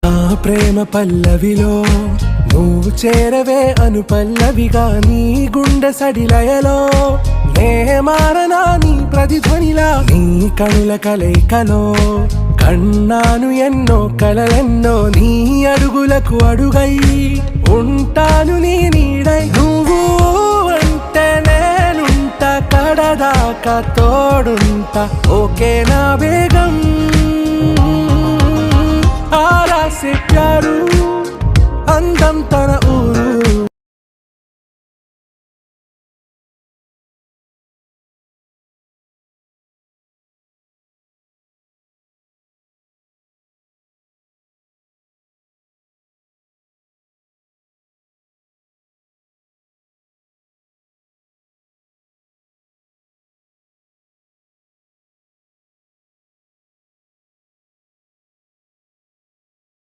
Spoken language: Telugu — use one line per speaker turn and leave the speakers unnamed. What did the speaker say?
ఆ ప్రేమ పల్లవిలో నువ్వు చేరవే అను పల్లవిగా నీ గుండె సడిలయలో నే మారనా నీ ప్రతిధ్వనిలా నీ కనుల కలయికలో కన్నాను ఎన్నో కలలెన్నో నీ అడుగులకు అడుగై ఉంటాను నీ నీడై నువ్వు అంటే నేనుంట కడదాకా తోడుంటా ఓకే నా బేగం ఆరా से प्यारू అందం తన